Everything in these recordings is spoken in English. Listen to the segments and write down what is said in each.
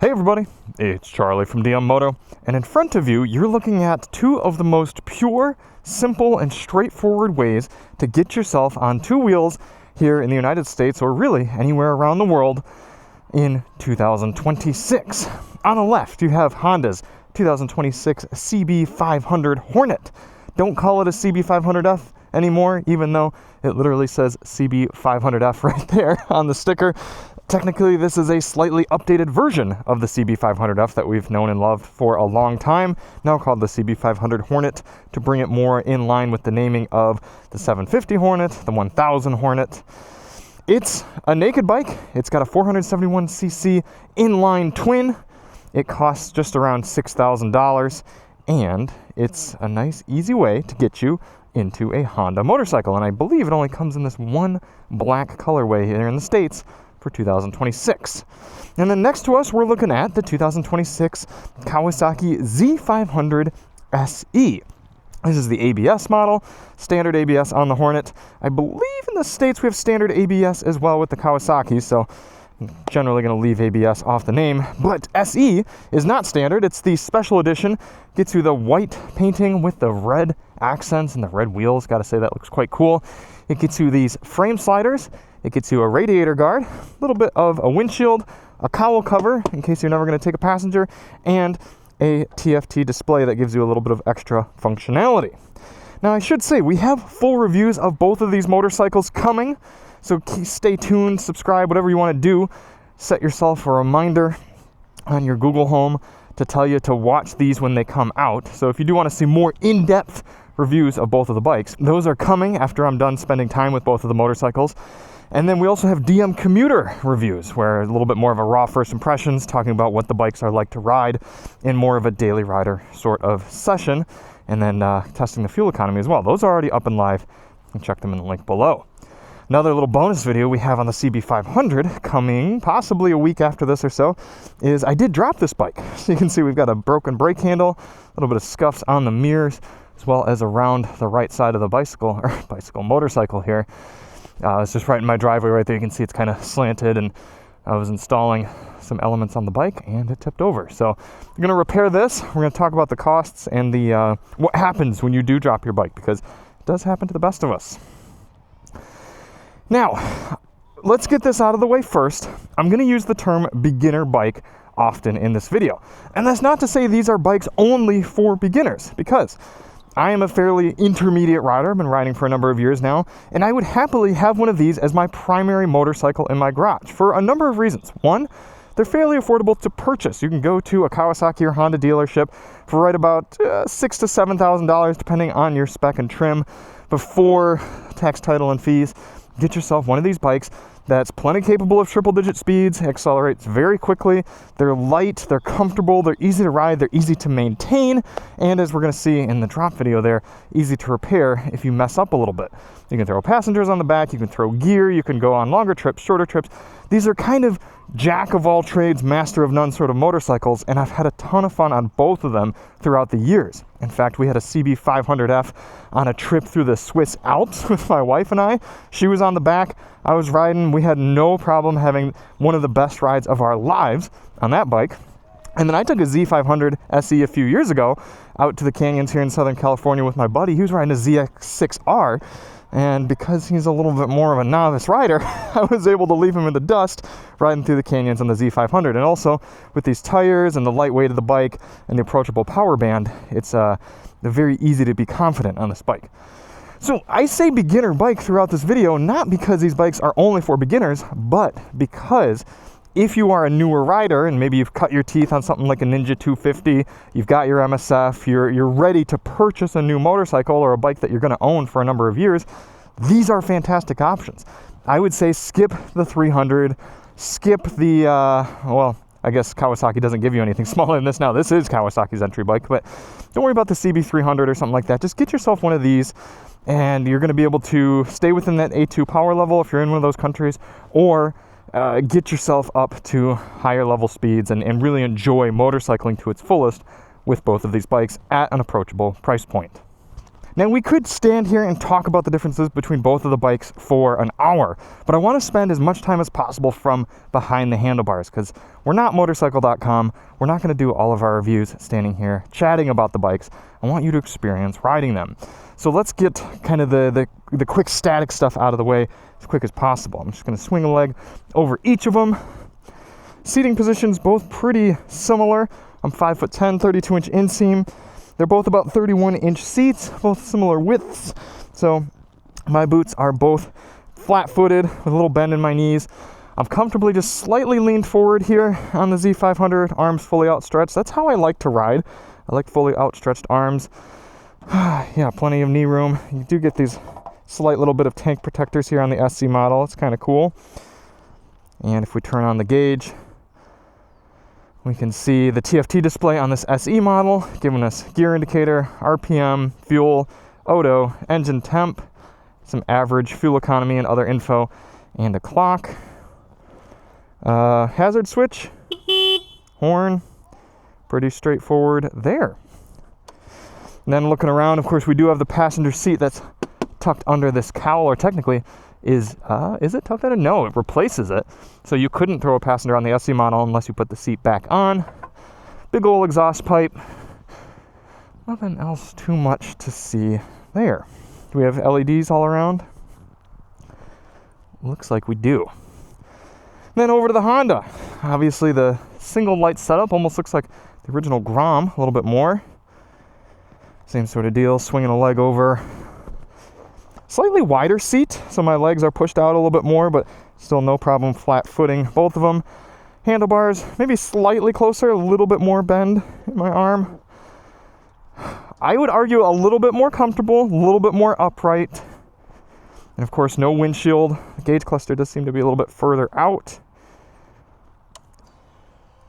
Hey everybody, it's Charlie from Moto, and in front of you, you're looking at two of the most pure, simple, and straightforward ways to get yourself on two wheels here in the United States, or really anywhere around the world, in 2026. On the left, you have Honda's 2026 CB500 Hornet. Don't call it a CB500F anymore, even though it literally says CB500F right there on the sticker. Technically, this is a slightly updated version of the CB500F that we've known and loved for a long time, now called the CB500 Hornet, to bring it more in line with the naming of the 750 Hornet, the 1000 Hornet. It's a naked bike. It's got a 471cc inline twin. It costs just around $6,000, and it's a nice, easy way to get you into a Honda motorcycle. And I believe it only comes in this one black colorway here in the States for 2026. And then next to us, we're looking at the 2026 Kawasaki Z500 SE. This is the ABS model, standard ABS on the Hornet. I believe in the States we have standard ABS as well with the Kawasaki, so I'm generally going to leave ABS off the name. But SE is not standard. It's the special edition. Gets you the white painting with the red accents and the red wheels. Got to say, that looks quite cool. It gets you these frame sliders. It gets you a radiator guard, a little bit of a windshield, a cowl cover in case you're never going to take a passenger, and a TFT display that gives you a little bit of extra functionality. Now, I should say, we have full reviews of both of these motorcycles coming, so stay tuned, subscribe, whatever you want to do. Set yourself a reminder on your Google Home to tell you to watch these when they come out. So if you do want to see more in-depth reviews of both of the bikes, those are coming after I'm done spending time with both of the motorcycles. And then we also have DM commuter reviews, where a little bit more of a raw first impressions, talking about what the bikes are like to ride in more of a daily rider sort of session, and then testing the fuel economy as well. Those are already up and live. You can check them in the link below. Another little bonus video we have on the CB500 coming possibly a week after this or so is I did drop this bike. So you can see we've got a broken brake handle, a little bit of scuffs on the mirrors, as well as around the right side of the motorcycle here. It's just right in my driveway right there. You can see it's kind of slanted, and I was installing some elements on the bike and it tipped over. So I'm going to repair this. We're going to talk about the costs and the what happens when you do drop your bike, because it does happen to the best of us. Now, let's get this out of the way first. I'm going to use the term beginner bike often in this video. And that's not to say these are bikes only for beginners, because I am a fairly intermediate rider. I've been riding for a number of years now, and I would happily have one of these as my primary motorcycle in my garage for a number of reasons. One, they're fairly affordable to purchase. You can go to a Kawasaki or Honda dealership for right about $6,000 to $7,000, depending on your spec and trim, before tax, title, and fees. Get yourself one of these bikes that's plenty capable of triple-digit speeds, accelerates very quickly, they're light, they're comfortable, they're easy to ride, they're easy to maintain, and as we're going to see in the drop video there, easy to repair if you mess up a little bit. You can throw passengers on the back, you can throw gear, you can go on longer trips, shorter trips. These are kind of jack of all trades, master of none sort of motorcycles, and I've had a ton of fun on both of them throughout the years. In fact, we had a CB500F on a trip through the Swiss Alps with my wife and I. She was on the back, I was riding. We had no problem having one of the best rides of our lives on that bike. And then I took a Z500 SE a few years ago out to the canyons here in Southern California with my buddy. He was riding a ZX6R. And because he's a little bit more of a novice rider, I was able to leave him in the dust riding through the canyons on the Z500. And also, with these tires and the lightweight of the bike and the approachable power band, it's very easy to be confident on this bike. So I say beginner bike throughout this video, not because these bikes are only for beginners, but because if you are a newer rider and maybe you've cut your teeth on something like a Ninja 250, you've got your MSF, you're ready to purchase a new motorcycle or a bike that you're going to own for a number of years, these are fantastic options. I would say skip the 300, skip the, I guess Kawasaki doesn't give you anything smaller than this now. This is Kawasaki's entry bike, but don't worry about the CB300 or something like that. Just get yourself one of these, and you're going to be able to stay within that A2 power level if you're in one of those countries, or get yourself up to higher level speeds and really enjoy motorcycling to its fullest with both of these bikes at an approachable price point. Now we could stand here and talk about the differences between both of the bikes for an hour, but I want to spend as much time as possible from behind the handlebars, because we're not motorcycle.com. We're not going to do all of our reviews standing here chatting about the bikes. I want you to experience riding them. So let's get kind of the quick static stuff out of the way as quick as possible. I'm just going to swing a leg over each of them. Seating positions both pretty similar. I'm 5'10", 32-inch inseam. They're both about 31-inch seats, both similar widths. So my boots are both flat-footed with a little bend in my knees. I'm comfortably just slightly leaned forward here on the Z500, arms fully outstretched. That's how I like to ride. I like fully outstretched arms. Yeah, plenty of knee room. You do get these slight little bit of tank protectors here on the SC model. It's kind of cool. And if we turn on the gauge, we can see the TFT display on this SE model, giving us gear indicator, RPM, fuel, odo, engine temp, some average fuel economy and other info, and a clock. Hazard switch, horn, pretty straightforward there. And then looking around, of course, we do have the passenger seat that's tucked under this cowl, or technically is it tucked under? No, it replaces it. So you couldn't throw a passenger on the SE model unless you put the seat back on. Big old exhaust pipe. Nothing else too much to see there. Do we have LEDs all around? Looks like we do. And then over to the Honda. Obviously the single light setup almost looks like the original Grom, a little bit more. Same sort of deal, swinging a leg over. Slightly wider seat, so my legs are pushed out a little bit more, but still no problem flat footing both of them. Handlebars, maybe slightly closer, a little bit more bend in my arm. I would argue a little bit more comfortable, a little bit more upright. And of course, no windshield. The gauge cluster does seem to be a little bit further out.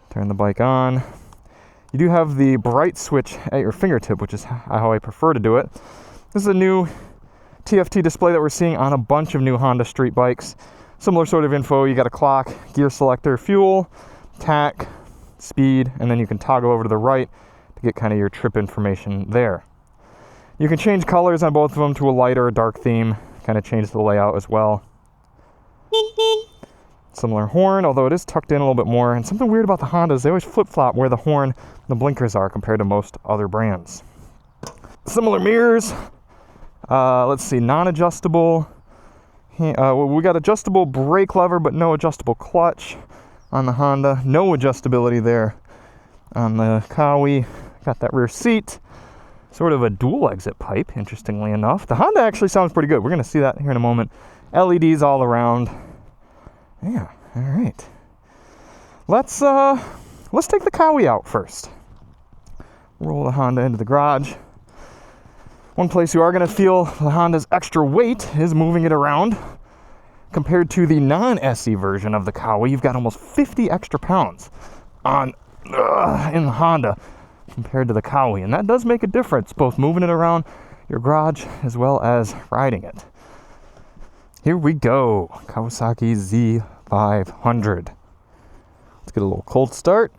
Turn the bike on. You do have the bright switch at your fingertip, which is how I prefer to do it. This is a new TFT display that we're seeing on a bunch of new Honda street bikes. Similar sort of info. You got a clock, gear selector, fuel, tack, speed, and then you can toggle over to the right to get kind of your trip information there. You can change colors on both of them to a light or a dark theme, kind of change the layout as well. Similar horn, although it is tucked in a little bit more. And something weird about the Hondas, they always flip-flop where the horn and the blinkers are compared to most other brands. Similar mirrors. Let's see, non-adjustable. We got adjustable brake lever, but no adjustable clutch on the Honda. No adjustability there on the Kawi. Got that rear seat. Sort of a dual exit pipe, interestingly enough. The Honda actually sounds pretty good. We're going to see that here in a moment. LEDs all around. Yeah, all right. Let's take the Kawi out first. Roll the Honda into the garage. One place you are going to feel the Honda's extra weight is moving it around. Compared to the non-SE version of the Kawi, you've got almost 50 extra pounds in the Honda compared to the Kawi. And that does make a difference, both moving it around your garage as well as riding it. Here we go, Kawasaki Z500. Let's get a little cold start.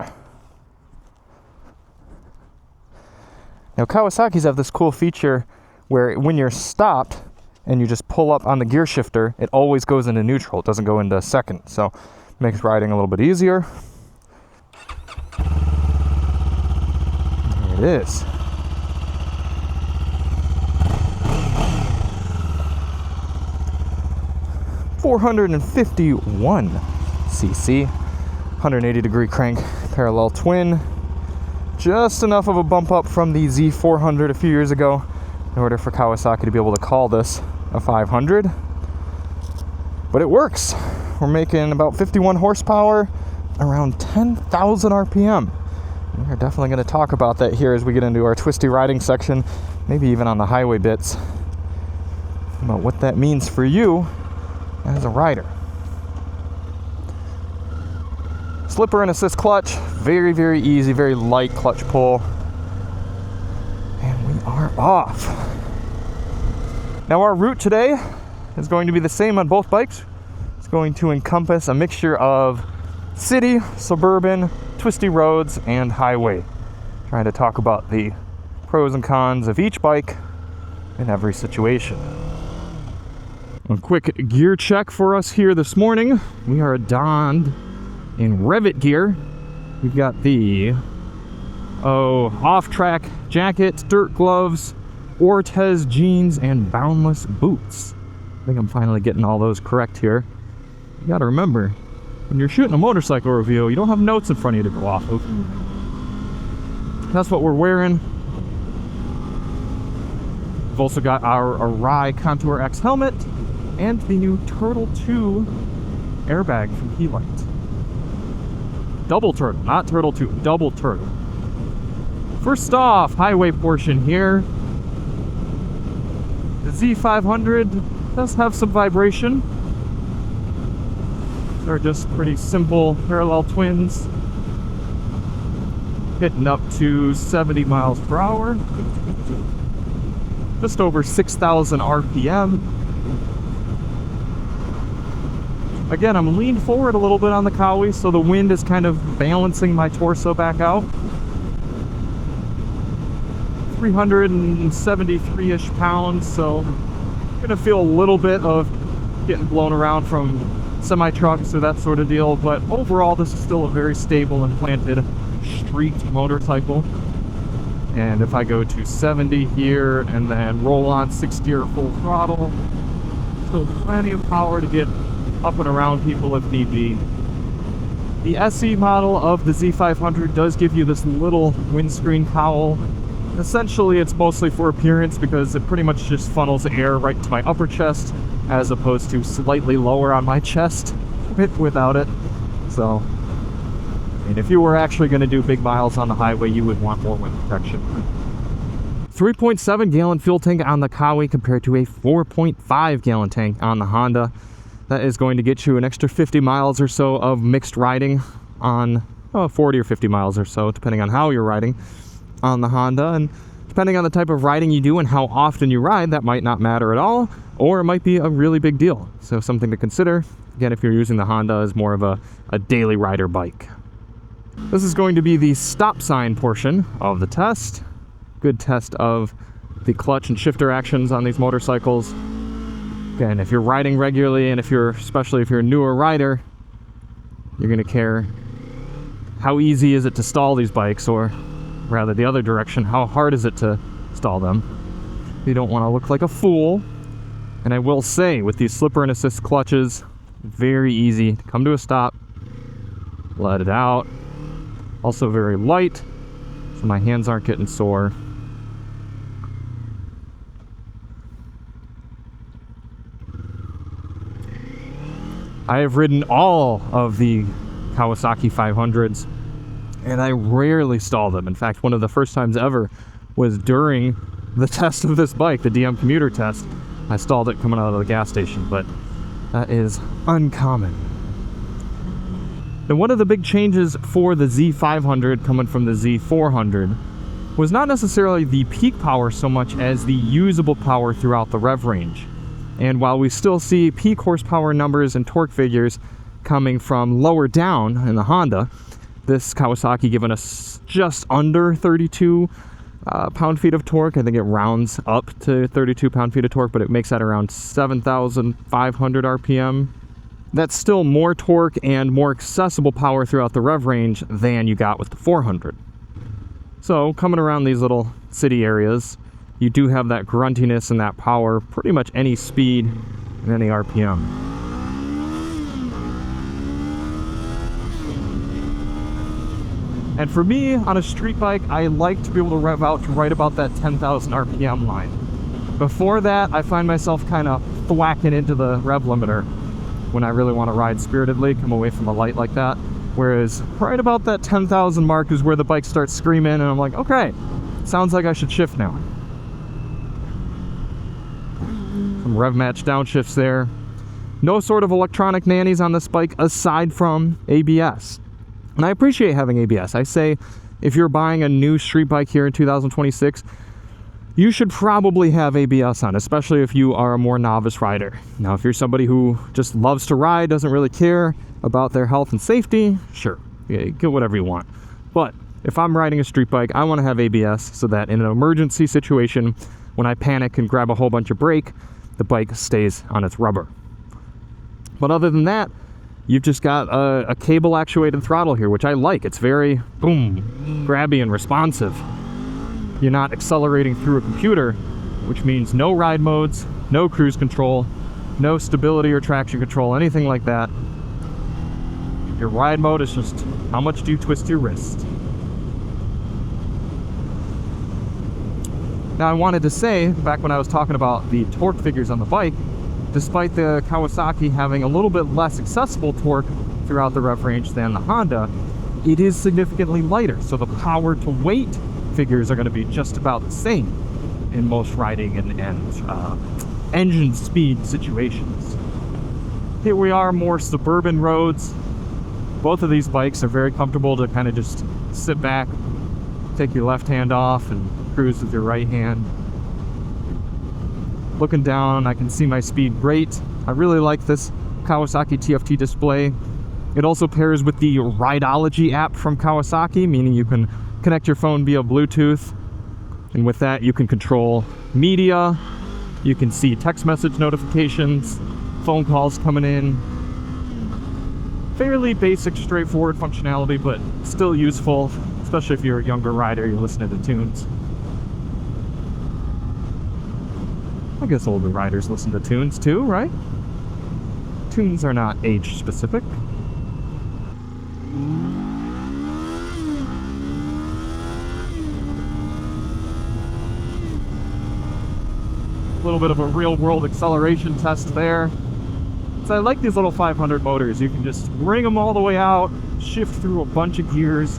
Now Kawasaki's have this cool feature where when you're stopped and you just pull up on the gear shifter, it always goes into neutral. It doesn't go into second, so it makes riding a little bit easier. There it is. .451 cc, 180 degree crank, parallel twin. Just enough of a bump up from the Z400 a few years ago in order for Kawasaki to be able to call this a 500. But it works. We're making about 51 horsepower, around 10,000 RPM. We're definitely going to talk about that here as we get into our twisty riding section, maybe even on the highway bits, about what that means for you as a rider. Slipper and assist clutch, very, very easy, very light clutch pull. And we are off. Now our route today is going to be the same on both bikes. It's going to encompass a mixture of city, suburban, twisty roads, and highway. Trying to talk about the pros and cons of each bike in every situation. A quick gear check for us here this morning. We are donned in Revit gear. We've got the off-track jacket, dirt gloves, Ortez jeans, and boundless boots. I think I'm finally getting all those correct here. You gotta remember, when you're shooting a motorcycle review, you don't have notes in front of you to go off of. That's what we're wearing. We've also got our Arai Contour X helmet and the new Turtle 2 airbag from Helite. Double turtle, not Turtle 2, double turtle. First off, highway portion here. The Z500 does have some vibration. They're just pretty simple parallel twins. Hitting up to 70 miles per hour. Just over 6,000 RPM. Again, I'm leaned forward a little bit on the Kawi, so the wind is kind of balancing my torso back out. 373-ish pounds, so I'm gonna feel a little bit of getting blown around from semi-trucks or that sort of deal, but overall this is still a very stable and planted street motorcycle. And if I go to 70 here and then roll on 60 or full throttle, still plenty of power to get up and around people if need be. The SE model of the Z500 does give you this little windscreen cowl. Essentially it's mostly for appearance because it pretty much just funnels air right to my upper chest as opposed to slightly lower on my chest without it. So, I mean, if you were actually going to do big miles on the highway, you would want more wind protection. 3.7 gallon fuel tank on the Kawi compared to a 4.5 gallon tank on the Honda. That is going to get you an extra 50 miles or so of mixed riding on 40 or 50 miles or so, depending on how you're riding on the Honda. And depending on the type of riding you do and how often you ride, that might not matter at all, or it might be a really big deal. So something to consider, again, if you're using the Honda as more of a daily rider bike. This is going to be the stop sign portion of the test. Good test of the clutch and shifter actions on these motorcycles. Again, if you're riding regularly, and especially if you're a newer rider, you're going to care how easy is it to stall these bikes, or rather the other direction, how hard is it to stall them. You don't want to look like a fool. And I will say, with these slipper and assist clutches, very easy to come to a stop, let it out. Also very light, so my hands aren't getting sore. I have ridden all of the Kawasaki 500s, and I rarely stall them. In fact, one of the first times ever was during the test of this bike, the DM commuter test. I stalled it coming out of the gas station, but that is uncommon. Now, one of the big changes for the Z500 coming from the Z400 was not necessarily the peak power so much as the usable power throughout the rev range. And while we still see peak horsepower numbers and torque figures coming from lower down in the Honda, this Kawasaki giving us just under 32 pound-feet of torque. I think it rounds up to 32 pound-feet of torque, but it makes that around 7,500 RPM. That's still more torque and more accessible power throughout the rev range than you got with the 400. So coming around these little city areas, you do have that gruntiness and that power pretty much any speed and any RPM. And for me, on a street bike, I like to be able to rev out to right about that 10,000 RPM line. Before that, I find myself kind of thwacking into the rev limiter when I really want to ride spiritedly, come away from a light like that. Whereas right about that 10,000 mark is where the bike starts screaming, and I'm like, okay, sounds like I should shift now. Some rev match downshifts there. No sort of electronic nannies on this bike aside from ABS. And I appreciate having ABS. I say if you're buying a new street bike here in 2026, you should probably have ABS on, especially if you are a more novice rider. Now, if you're somebody who just loves to ride, doesn't really care about their health and safety, sure, get whatever you want. But if I'm riding a street bike, I want to have ABS so that in an emergency situation, when I panic and grab a whole bunch of brake, the bike stays on its rubber. But other than that, you've just got a cable actuated throttle here, which I like. It's very, boom, grabby and responsive. You're not accelerating through a computer, which means no ride modes, no cruise control, no stability or traction control, anything like that. Your ride mode is just how much do you twist your wrist. Now I wanted to say, back when I was talking about the torque figures on the bike, despite the Kawasaki having a little bit less accessible torque throughout the rev range than the Honda, it is significantly lighter, so the power to weight figures are going to be just about the same in most riding and engine speed situations. Here we are, more suburban roads. Both of these bikes are very comfortable to kind of just sit back, take your left hand off and cruise with your right hand. Looking down, I can see my speed great. I really like this Kawasaki TFT display. It also pairs with the Rideology app from Kawasaki, meaning you can connect your phone via Bluetooth, and with that you can control media, you can see text message notifications, phone calls coming in. Fairly basic, straightforward functionality, but still useful, especially if you're a younger rider, you're listening to tunes. I guess older riders listen to tunes too, right? Tunes are not age specific. A little bit of a real-world acceleration test there. So I like these little 500 motors. You can just bring them all the way out, shift through a bunch of gears,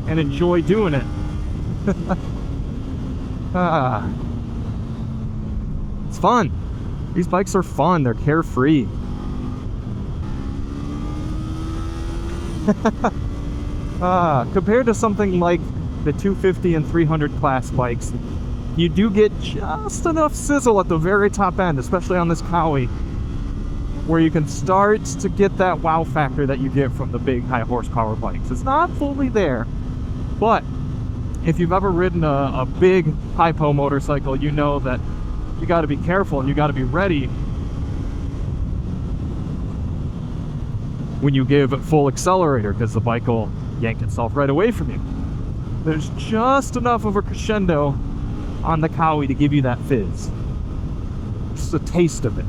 and enjoy doing it. It's fun. These bikes are fun. They're carefree. Compared to something like the 250 and 300 class bikes, you do get just enough sizzle at the very top end, especially on this Kawi, where you can start to get that wow factor that you get from the big high horsepower bikes. It's not fully there, but if you've ever ridden a big hypo motorcycle, you know that you got to be careful and you got to be ready when you give full accelerator, because the bike will yank itself right away from you. There's just enough of a crescendo on the Kawi to give you that fizz. Just a taste of it.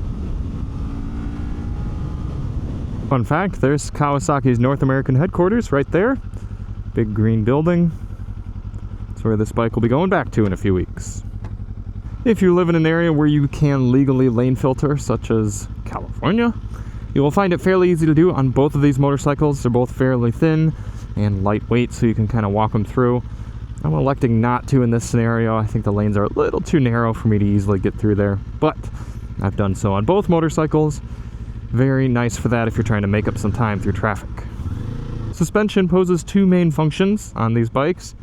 Fun fact, there's Kawasaki's North American headquarters right there. Big green building. That's where this bike will be going back to in a few weeks. If you live in an area where you can legally lane filter, such as California, you will find it fairly easy to do on both of these motorcycles. They're both fairly thin and lightweight, so you can kind of walk them through. I'm electing not to in this scenario. I think the lanes are a little too narrow for me to easily get through there, but I've done so on both motorcycles. Very nice for that if you're trying to make up some time through traffic. Suspension poses two main functions on these bikes.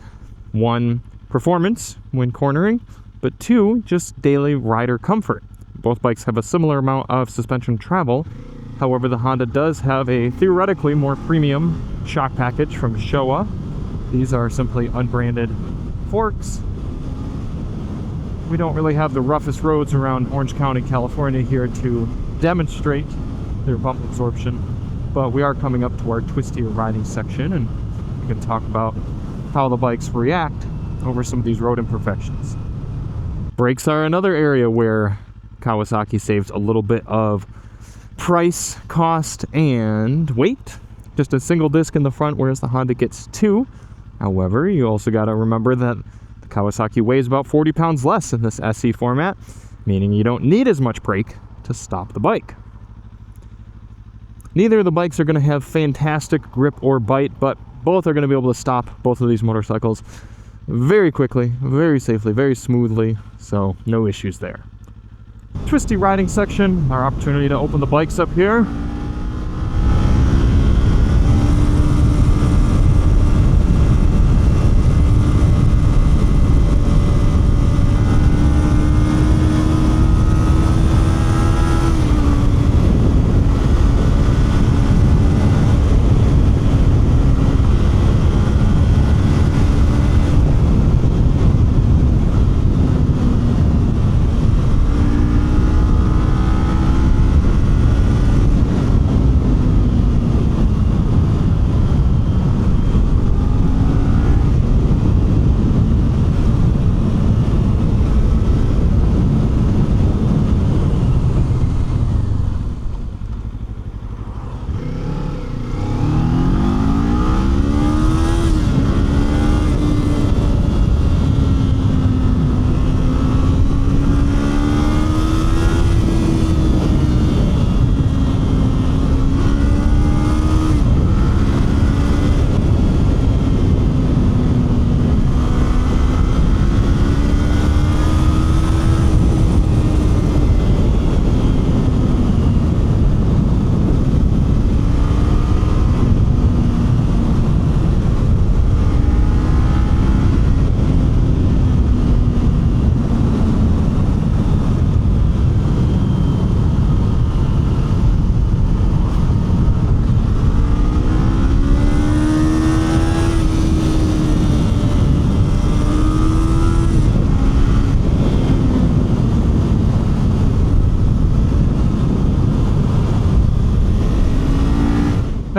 One, performance when cornering, but two, just daily rider comfort. Both bikes have a similar amount of suspension travel. However, the Honda does have a theoretically more premium shock package from Showa. These are simply unbranded forks. We don't really have the roughest roads around Orange County, California here to demonstrate their bump absorption, but we are coming up to our twistier riding section, and we can talk about how the bikes react over some of these road imperfections. Brakes are another area where Kawasaki saves a little bit of price, cost, and weight. Just a single disc in the front, whereas the Honda gets two. However, you also got to remember that the Kawasaki weighs about 40 pounds less in this SE format, meaning you don't need as much brake to stop the bike. Neither of the bikes are going to have fantastic grip or bite, but both are going to be able to stop both of these motorcycles very quickly, very safely, very smoothly, so no issues there. Twisty riding section, our opportunity to open the bikes up here.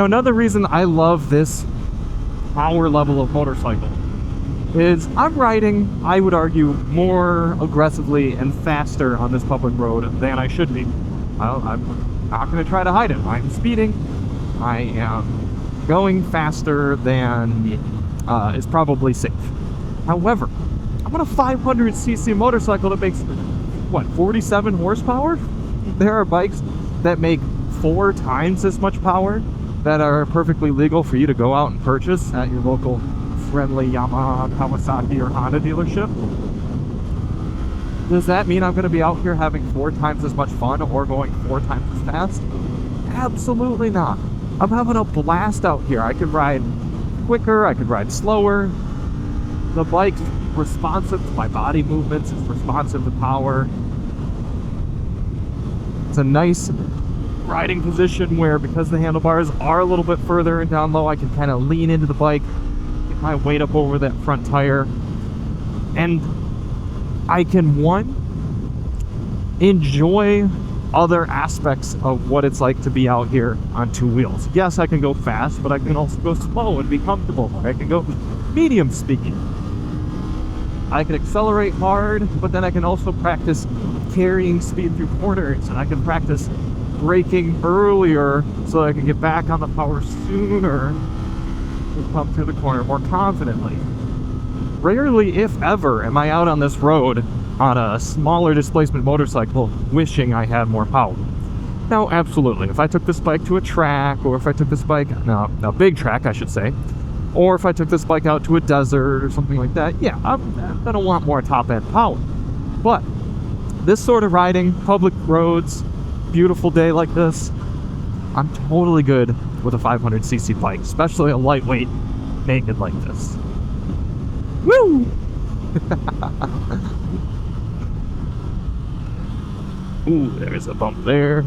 Now, another reason I love this power level of motorcycle is I'm riding, I would argue, more aggressively and faster on this public road than I should be. Well, I'm not going to try to hide it. I'm speeding. I am going faster than is probably safe. However, I'm on a 500cc motorcycle that makes, what, 47 horsepower? There are bikes that make 4 times as much power that are perfectly legal for you to go out and purchase at your local friendly Yamaha, Kawasaki, or Honda dealership. Does that mean I'm going to be out here having 4 times as much fun or going 4 times as fast? Absolutely not. I'm having a blast out here. I could ride quicker, I could ride slower. The bike's responsive to my body movements, it's responsive to power. It's a nice riding position where, because the handlebars are a little bit further and down low, I can kind of lean into the bike, get my weight up over that front tire, and I can, one, enjoy other aspects of what it's like to be out here on 2 wheels. Yes, I can go fast, but I can also go slow and be comfortable. I can go medium speed. I can accelerate hard, but then I can also practice carrying speed through corners, and I can practice braking earlier so that I can get back on the power sooner and come through the corner more confidently. Rarely, if ever, am I out on this road on a smaller displacement motorcycle wishing I had more power. Now, absolutely, if I took this bike to a track, or if I took this bike, a big track I should say, or if I took this bike out to a desert or something like that, yeah, I'm gonna want more top-end power. But this sort of riding, public roads, beautiful day like this, I'm totally good with a 500cc bike, especially a lightweight naked like this. Woo! Ooh, there's a bump there.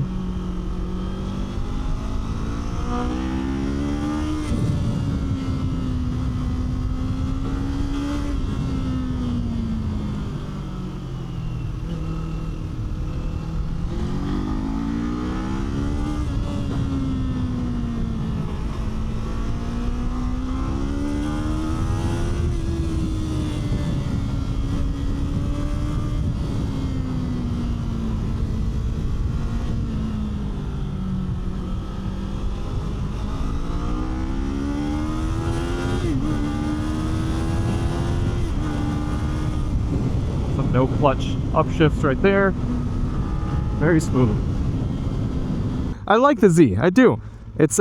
No clutch upshifts right there. Very smooth. I like the Z, I do. It's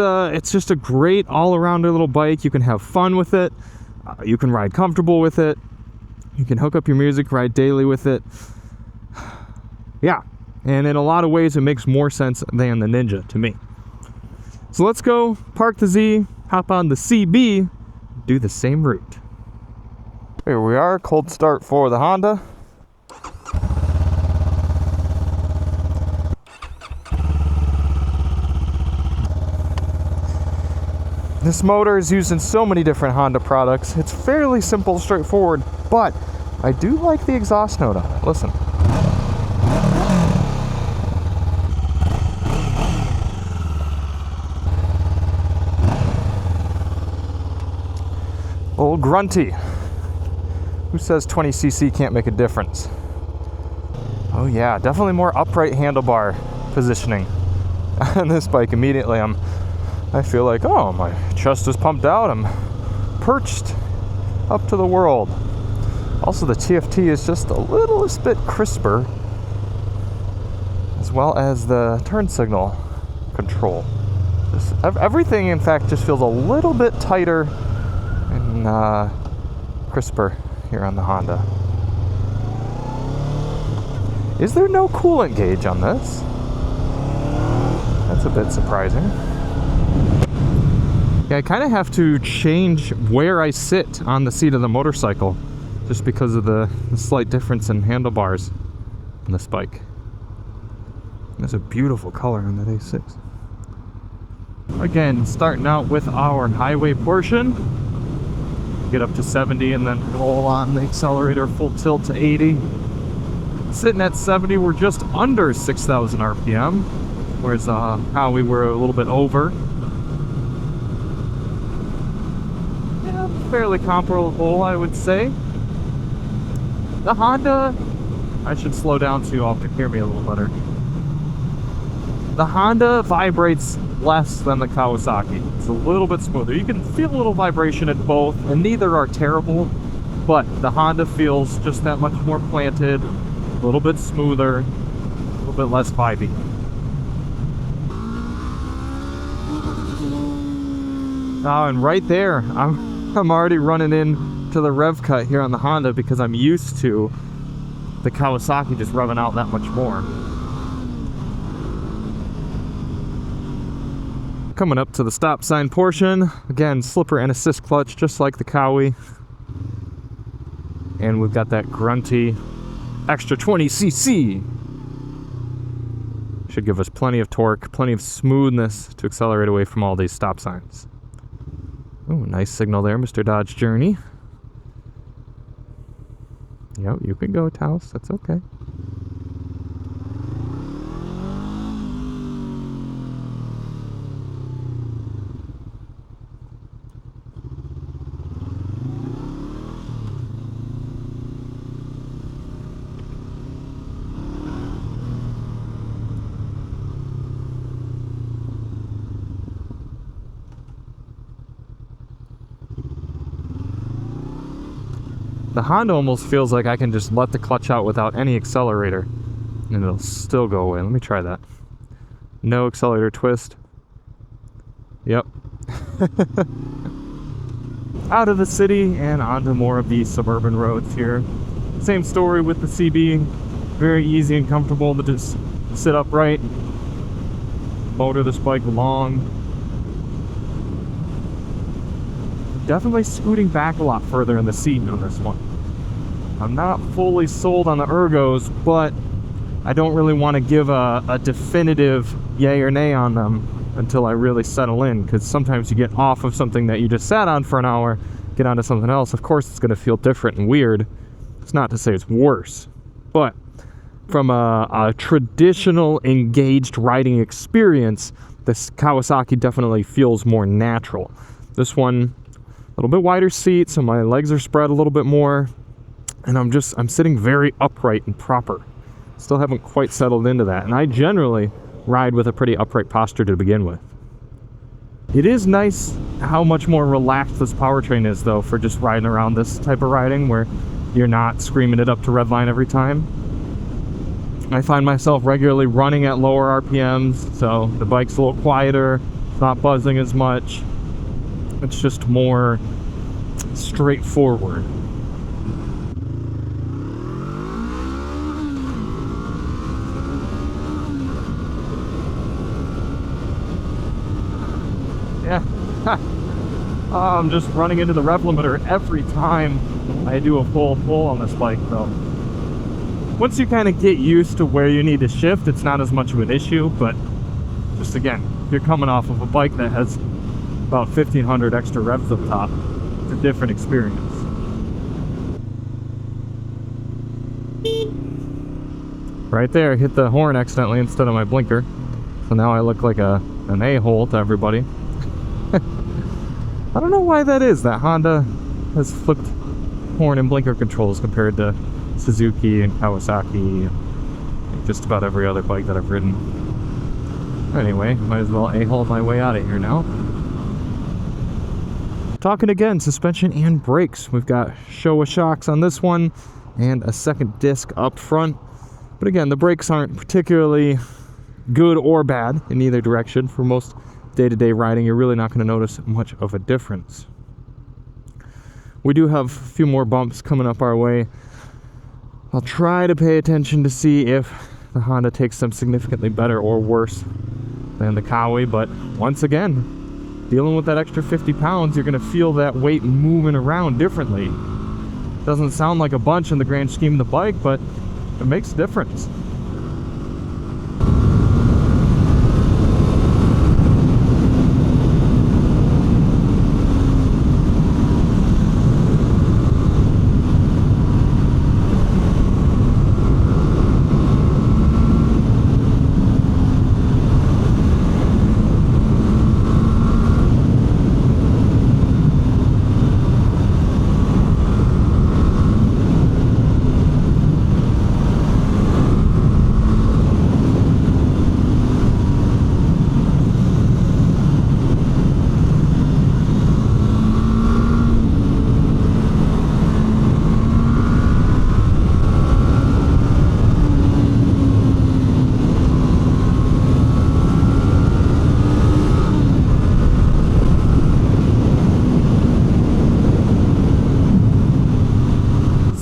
just a great all-arounder little bike. You can have fun with it. You can ride comfortable with it. You can hook up your music, ride daily with it. Yeah, and in a lot of ways it makes more sense than the Ninja to me. So let's go park the Z, hop on the CB, do the same route. Here we are, cold start for the Honda. This motor is used in so many different Honda products. It's fairly simple, straightforward, but I do like the exhaust note on it. Listen. Old grunty. Who says 20cc can't make a difference? Oh yeah, definitely more upright handlebar positioning on this bike. Immediately I feel like, oh, my chest is pumped out. I'm perched up to the world. Also, the TFT is just a little bit crisper, as well as the turn signal control. Everything, in fact, just feels a little bit tighter and crisper here on the Honda. Is there no coolant gauge on this? That's a bit surprising. Yeah, I kind of have to change where I sit on the seat of the motorcycle just because of the slight difference in handlebars on this bike. There's a beautiful color on that A6. Again, starting out with our highway portion. Get up to 70 and then roll on the accelerator full tilt to 80. Sitting at 70, we're just under 6,000 RPM, whereas how we were a little bit over. fairly comparable, I would say. The Honda, I should slow down so you all can hear me a little better. The Honda vibrates less than the Kawasaki. It's a little bit smoother. You can feel a little vibration in both, and neither are terrible, but the Honda feels just that much more planted, a little bit smoother, a little bit less vibey. Oh, and right there, I'm already running into the rev cut here on the Honda because I'm used to the Kawasaki just revving out that much more. Coming up to the stop sign portion, again, slipper and assist clutch just like the Kawi. And we've got that grunty extra 20cc. Should give us plenty of torque, plenty of smoothness to accelerate away from all these stop signs. Oh, nice signal there, Mr. Dodge Journey. Yep, you can go, Taos, that's okay. The Honda almost feels like I can just let the clutch out without any accelerator and it'll still go away. Let me try that. No accelerator twist. Yep. Out of the city and onto more of these suburban roads here. Same story with the CB. Very easy and comfortable to just sit upright, motor this bike along. Definitely scooting back a lot further in the seat on this one. I'm not fully sold on the ergos, but I don't really want to give a definitive yay or nay on them until I really settle in, because sometimes you get off of something that you just sat on for an hour, get onto something else. Of course it's going to feel different and weird. It's not to say it's worse, but from a traditional engaged riding experience, this Kawasaki definitely feels more natural. This one, a little bit wider seat, so my legs are spread a little bit more, and I'm sitting very upright and proper. Still haven't quite settled into that, and I generally ride with a pretty upright posture to begin with. It is nice how much more relaxed this powertrain is, though, for just riding around this type of riding where you're not screaming it up to redline every time. I find myself regularly running at lower RPMs, so the bike's a little quieter, it's not buzzing as much. It's just more straightforward. Yeah. I'm just running into the rev limiter every time I do a full on this bike, though. Once you kind of get used to where you need to shift, it's not as much of an issue, but just again, if you're coming off of a bike that has about 1,500 extra revs up top, it's a different experience. Right there, hit the horn accidentally instead of my blinker, so now I look like an a-hole to everybody. I don't know why that is. That Honda has flipped horn and blinker controls compared to Suzuki and Kawasaki and just about every other bike that I've ridden. Anyway, might as well a-hole my way out of here now. Talking again, suspension and brakes. We've got Showa shocks on this one and a second disc up front. But again, the brakes aren't particularly good or bad in either direction. For most day-to-day riding, you're really not going to notice much of a difference. We do have a few more bumps coming up our way. I'll try to pay attention to see if the Honda takes them significantly better or worse than the Kawi, but once again, dealing with that extra 50 pounds, you're going to feel that weight moving around differently. Doesn't sound like a bunch in the grand scheme of the bike, but it makes a difference.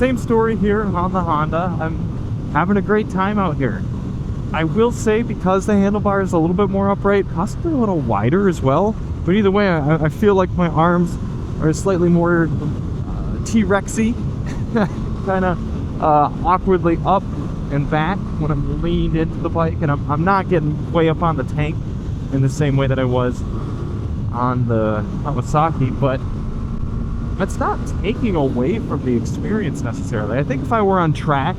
same story here on the Honda. I'm having a great time out here. I will say, because the handlebar is a little bit more upright, possibly a little wider as well, but either way, I feel like my arms are slightly more T-Rexy, kind of awkwardly up and back when I'm leaned into the bike, and I'm not getting way up on the tank in the same way that I was on the Kawasaki, but that's not taking away from the experience necessarily. I think if I were on track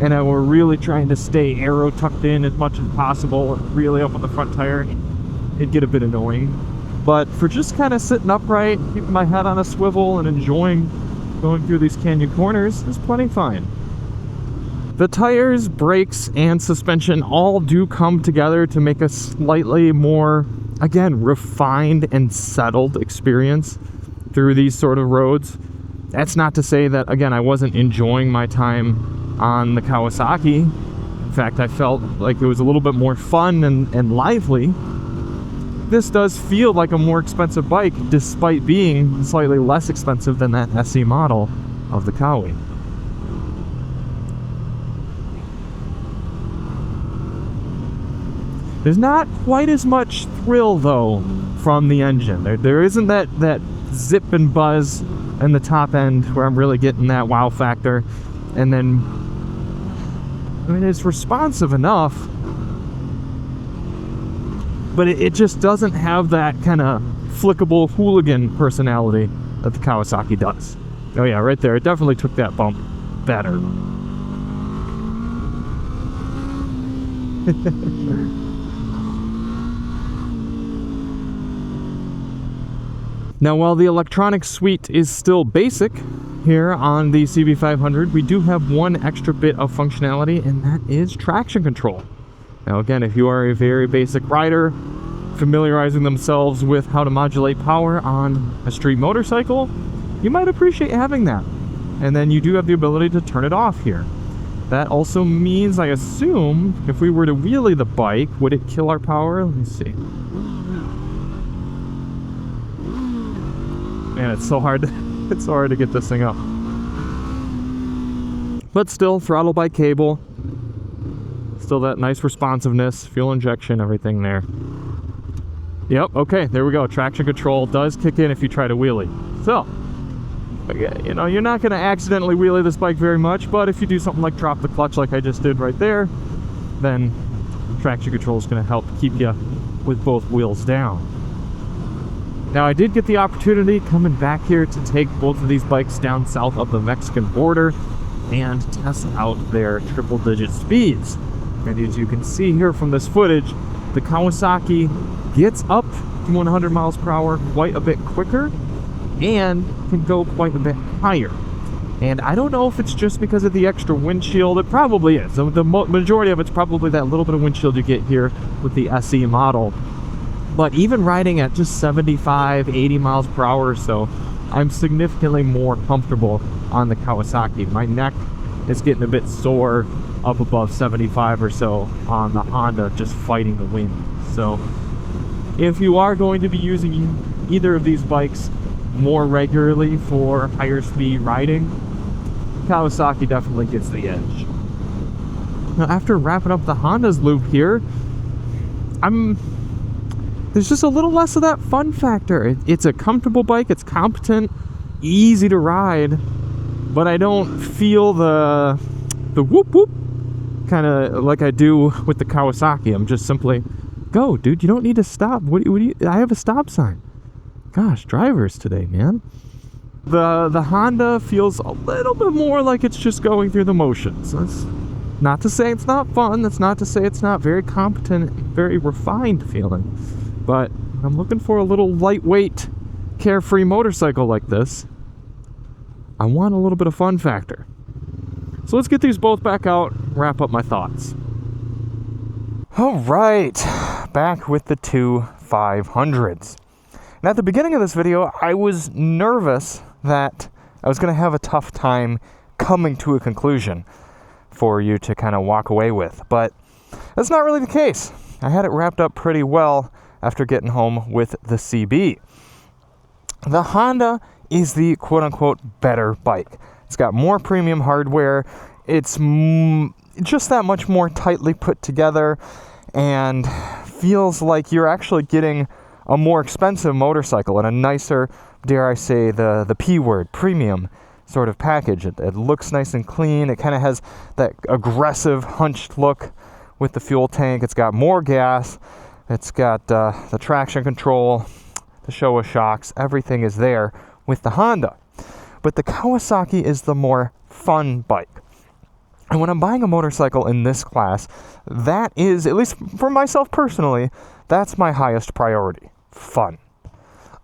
and I were really trying to stay aero tucked in as much as possible and really up on the front tire, it'd get a bit annoying. But for just kind of sitting upright, keeping my head on a swivel and enjoying going through these canyon corners, is plenty fine. The tires, brakes, and suspension all do come together to make a slightly more, again, refined and settled experience through these sort of roads. That's not to say that, again, I wasn't enjoying my time on the Kawasaki. In fact, I felt like it was a little bit more fun and lively. This does feel like a more expensive bike, despite being slightly less expensive than that SE model of the Kawi. There's not quite as much thrill, though, from the engine. There isn't that zip and buzz in the top end where I'm really getting that wow factor. And then, I mean, it's responsive enough, but it just doesn't have that kind of flickable hooligan personality that the Kawasaki does. Oh yeah, right there. It definitely took that bump better. Now, while the electronic suite is still basic here on the CB500, we do have one extra bit of functionality, and that is traction control. Now, again, if you are a very basic rider, familiarizing themselves with how to modulate power on a street motorcycle, you might appreciate having that. And then you do have the ability to turn it off here. That also means, I assume, if we were to wheelie the bike, would it kill our power? Let me see. Man, it's so hard to get this thing up. But still, throttle by cable. Still that nice responsiveness, fuel injection, everything there. Yep, okay, there we go. Traction control does kick in if you try to wheelie. So, you know, you're not going to accidentally wheelie this bike very much, but if you do something like drop the clutch like I just did right there, then traction control is going to help keep you with both wheels down. Now, I did get the opportunity coming back here to take both of these bikes down south of the Mexican border and test out their triple-digit speeds. And as you can see here from this footage, the Kawasaki gets up to 100 miles per hour quite a bit quicker and can go quite a bit higher. And I don't know if it's just because of the extra windshield. It probably is. The majority of it's probably that little bit of windshield you get here with the SE model. But even riding at just 75, 80 miles per hour or so, I'm significantly more comfortable on the Kawasaki. My neck is getting a bit sore up above 75 or so on the Honda, just fighting the wind. So if you are going to be using either of these bikes more regularly for higher speed riding, Kawasaki definitely gets the edge. Now, after wrapping up the Honda's loop here, there's just a little less of that fun factor. It's a comfortable bike, it's competent, easy to ride, but I don't feel the whoop whoop kind of like I do with the Kawasaki. I'm just simply, go, dude, you don't need to stop. What do you, I have a stop sign. Gosh, drivers today, man. The Honda feels a little bit more like it's just going through the motions. That's not to say it's not fun. That's not to say it's not very competent, very refined feeling. But I'm looking for a little lightweight, carefree motorcycle like this. I want a little bit of fun factor. So let's get these both back out, wrap up my thoughts. All right, back with the two 500s. Now, at the beginning of this video, I was nervous that I was going to have a tough time coming to a conclusion for you to kind of walk away with. But that's not really the case. I had it wrapped up pretty well after getting home with the CB. The Honda is the quote-unquote better bike. It's got more premium hardware. It's just that much more tightly put together and feels like you're actually getting a more expensive motorcycle and a nicer, dare I say, the P word, premium sort of package. It looks nice and clean. It kind of has that aggressive hunched look with the fuel tank. It's got more gas. It's got the traction control, the Showa shocks. Everything is there with the Honda. But the Kawasaki is the more fun bike. And when I'm buying a motorcycle in this class, that is, at least for myself personally, that's my highest priority. Fun.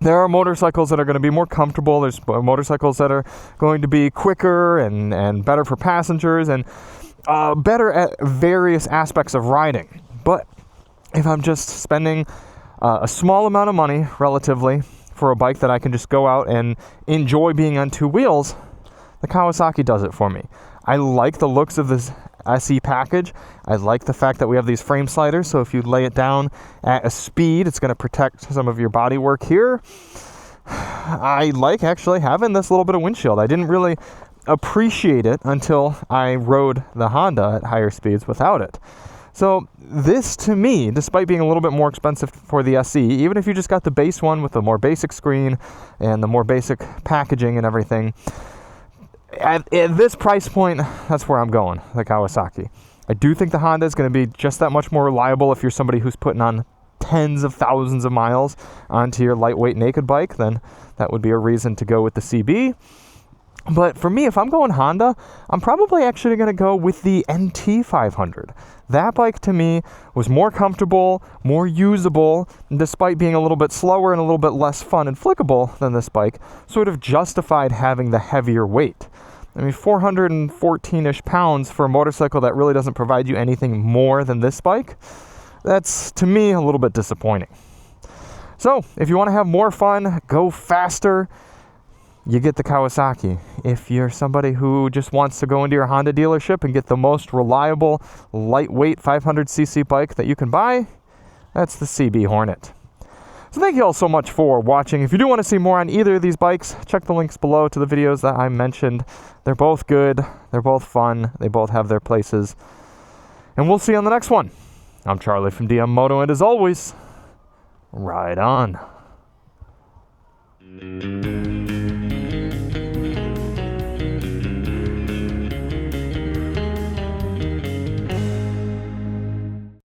There are motorcycles that are going to be more comfortable. There's motorcycles that are going to be quicker and better for passengers and better at various aspects of riding. But if I'm just spending a small amount of money, relatively, for a bike that I can just go out and enjoy being on two wheels, the Kawasaki does it for me. I like the looks of this SE package. I like the fact that we have these frame sliders, so if you lay it down at a speed, it's going to protect some of your body work here. I like actually having this little bit of windshield. I didn't really appreciate it until I rode the Honda at higher speeds without it. So this, to me, despite being a little bit more expensive for the SE, even if you just got the base one with the more basic screen and the more basic packaging and everything, at this price point, that's where I'm going, the Kawasaki. I do think the Honda is going to be just that much more reliable if you're somebody who's putting on tens of thousands of miles onto your lightweight naked bike. Then that would be a reason to go with the CB. But for me, if I'm going Honda, I'm probably actually going to go with the NT500. That bike to me was more comfortable, more usable, and despite being a little bit slower and a little bit less fun and flickable than this bike, sort of justified having the heavier weight. I mean, 414-ish pounds for a motorcycle that really doesn't provide you anything more than this bike, that's, to me, a little bit disappointing. So, if you want to have more fun, go faster, you get the Kawasaki. If you're somebody who just wants to go into your Honda dealership and get the most reliable, lightweight 500cc bike that you can buy, that's the CB Hornet. So thank you all so much for watching. If you do want to see more on either of these bikes, check the links below to the videos that I mentioned. They're both good. They're both fun. They both have their places. And we'll see you on the next one. I'm Charlie from DM Moto, and as always, ride on.